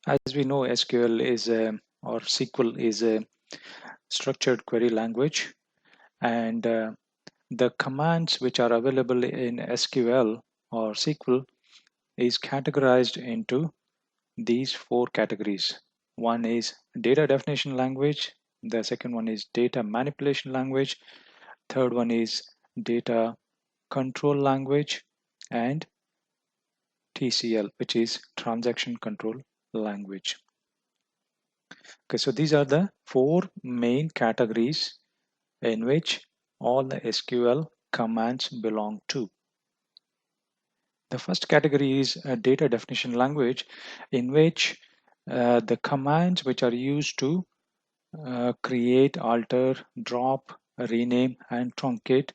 As we know, SQL is a, or SQL is a structured query language, and the commands which are available in SQL or SQL is categorized into these four categories. One is data definition language, the second one is data manipulation language, third one is data control language, and TCL, which is transaction control language. Okay, so these are the four main categories in which all the SQL commands belong to. The first category is a data definition language, in which the commands which are used to create, alter, drop, rename, and truncate,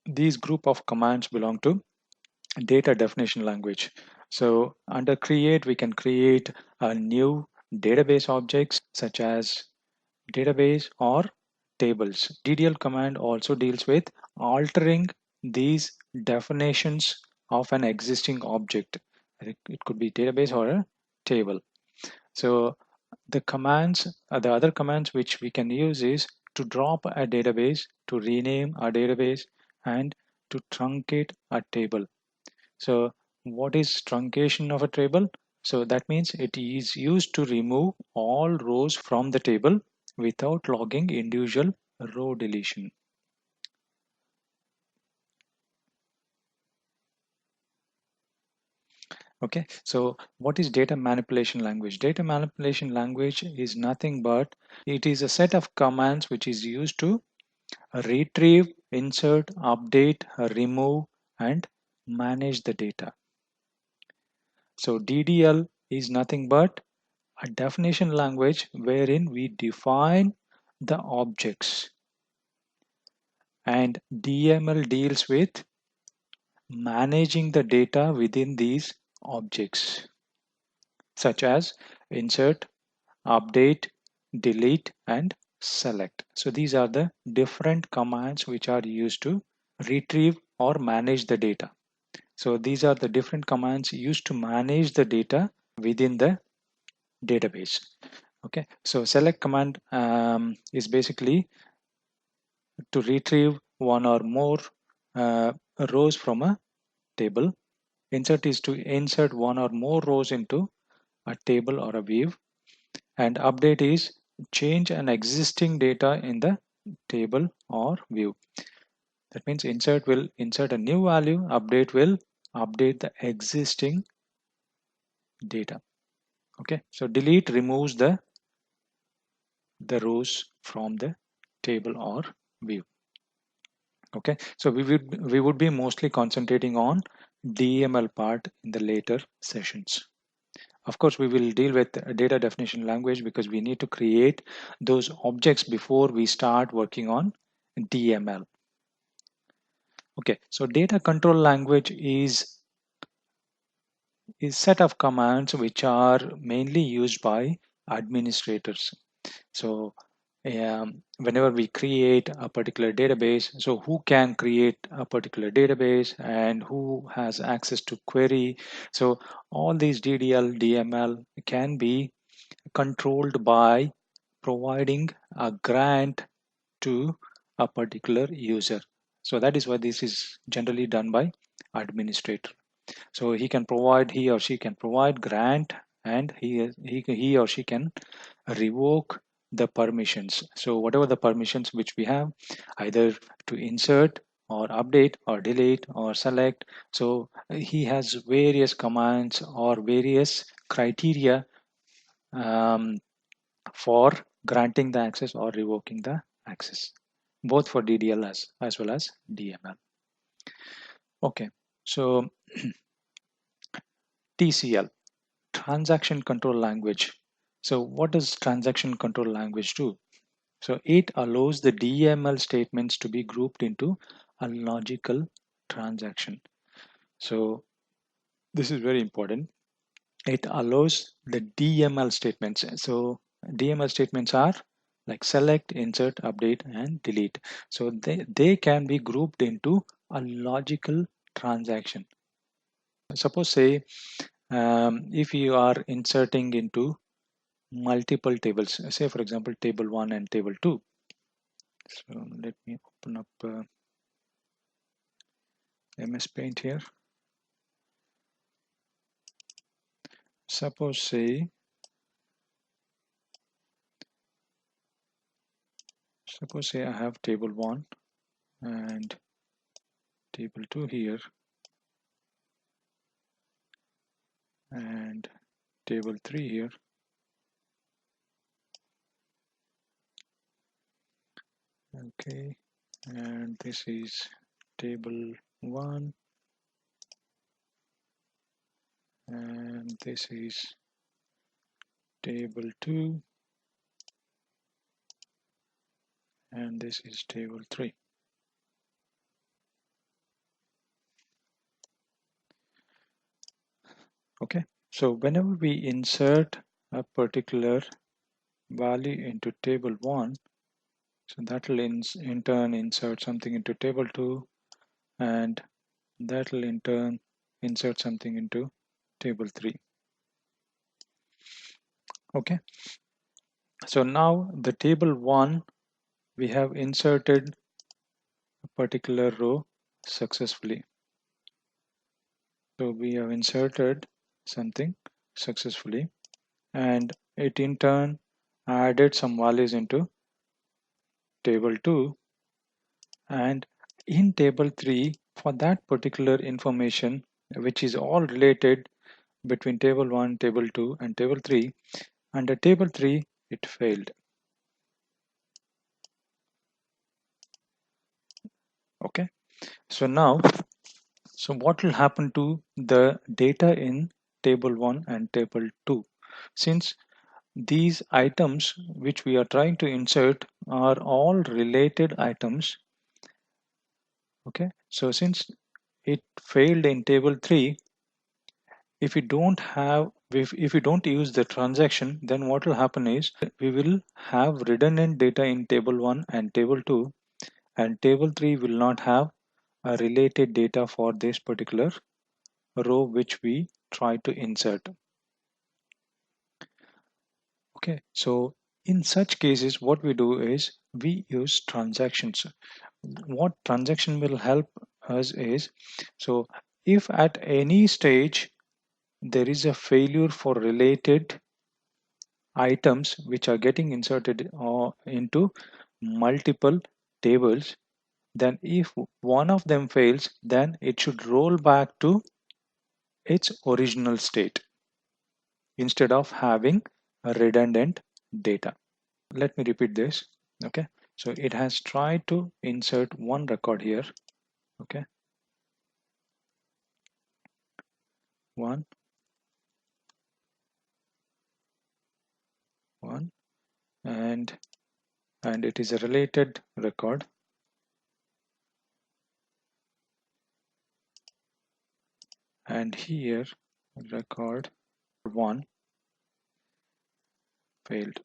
these group of commands belong to data definition language. So under create, we can create a new database objects such as database or tables. DDL command also deals with altering these definitions of an existing object. It could be database or a table. So the commands, the other commands which we can use is to drop a database, to rename a database, and to truncate a table. So what is truncation of a table? So that means it is used to remove all rows from the table without logging individual row deletion. Okay, so what is data manipulation language? Data manipulation language is nothing but it is a set of commands which is used to retrieve, insert, update, remove, and manage the data. So DDL is nothing but a definition language wherein we define the objects, and DML deals with managing the data within these objects, such as insert, update, delete, and select. So these are the different commands which are used to retrieve or manage the data. So these are the different commands used to manage the data within the database. Okay, so select command is basically to retrieve one or more rows from a table. Insert is to insert one or more rows into a table or a view, and update is change an existing data in the table or view. That means insert will insert a new value, update will update the existing data. Okay, so delete removes the rows from the table or view. Okay, so we would be mostly concentrating on DML part in the later sessions. Of course, we will deal with data definition language because we need to create those objects before we start working on DML. Okay, so data control language is set of commands which are mainly used by administrators. So whenever we create a particular database, so who can create a particular database and who has access to query? So all these DDL, DML can be controlled by providing a grant to a particular user. So that is why this is generally done by administrator. So he or she can provide grant, and he or she can revoke the permissions. So whatever the permissions which we have, either to insert or update or delete or select, so he has various commands or various criteria for granting the access or revoking the access, both for DDL as well as DML. Okay, so TCL, transaction control language. So what does transaction control language do? So it allows the DML statements to be grouped into a logical transaction. So this is very important. It allows the DML statements. So DML statements are like select, insert, update, and delete. So they can be grouped into a logical transaction. Suppose say if you are inserting into multiple tables, say for example table 1 and table 2. So let me open up MS Paint here. Suppose say I have table 1 and table 2 here and table 3 here. Okay, and this is table 1 and this is table 2 and this is table 3. Okay, so whenever we insert a particular value into table 1, so that will in turn insert something into table 2 and that will in turn insert something into table 3. Okay, so now the table 1 we have inserted a particular row successfully. So we have inserted something successfully and it in turn added some values into table 2, and in table 3 for that particular information which is all related between table 1, table 2 and table 3, under table 3 it failed. Okay, so now what will happen to the data in table 1 and table 2? Since these items which we are trying to insert are all related items. Okay, so since it failed in table 3, if we don't have if we don't use the transaction, then what will happen is we will have redundant data in table 1 and table 2, and table 3 will not have a related data for this particular row which we try to insert. Okay, so in such cases what we do is we use transactions. What transaction will help us is, so if at any stage there is a failure for related items which are getting inserted into multiple tables, then if one of them fails, then it should roll back to its original state instead of having a redundant data. Let me repeat this. Okay, so it has tried to insert one record here. Okay, one and it is a related record, and here record 1 failed.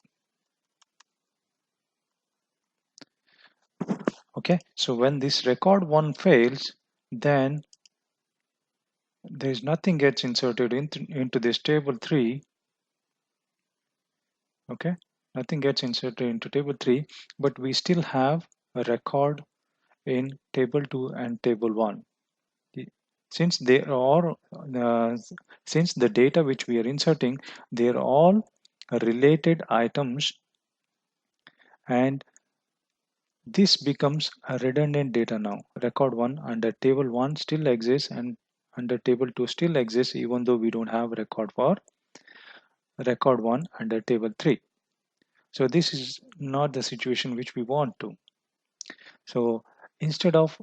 Okay, so when this record 1 fails, then there's nothing gets inserted into this table 3. Okay, nothing gets inserted into table 3, but we still have a record in table 2 and table 1. Since they are since the data which we are inserting, they are all related items, and this becomes a redundant data now. Record 1 under table 1 still exists and under table 2 still exists, even though we don't have record for record 1 under table 3. So this is not the situation which we want to. So instead of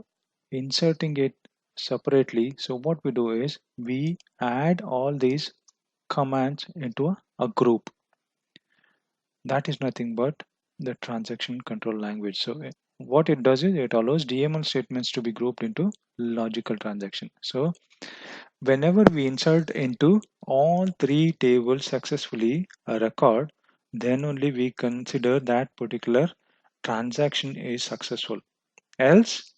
inserting it separately, so what we do is we add all these commands into a group. That is nothing but the transaction control language. So what it does is it allows DML statements to be grouped into logical transaction. So whenever we insert into all three tables successfully a record, then only we consider that particular transaction is successful. Else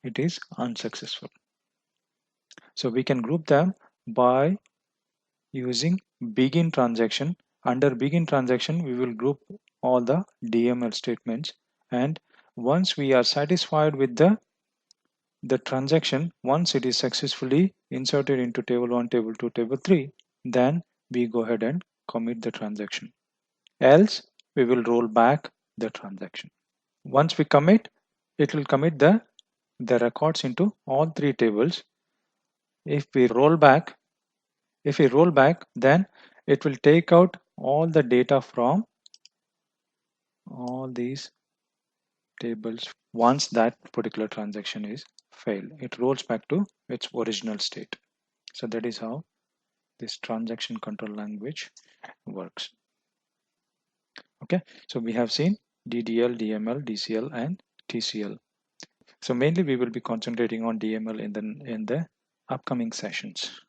it is unsuccessful. So we can group them by using begin transaction. Under begin transaction, we will group all the DML statements, and once we are satisfied with the transaction, once it is successfully inserted into table 1, table 2, table 3, then we go ahead and commit the transaction. Else we will roll back the transaction. Once we commit, it will commit the records into all three tables. If we roll back, then it will take out all the data from all these tables. Once that particular transaction is failed, it rolls back to its original state. So that is how this transaction control language works. Okay, so we have seen DDL, DML, DCL, and TCL. So mainly we will be concentrating on DML in the upcoming sessions.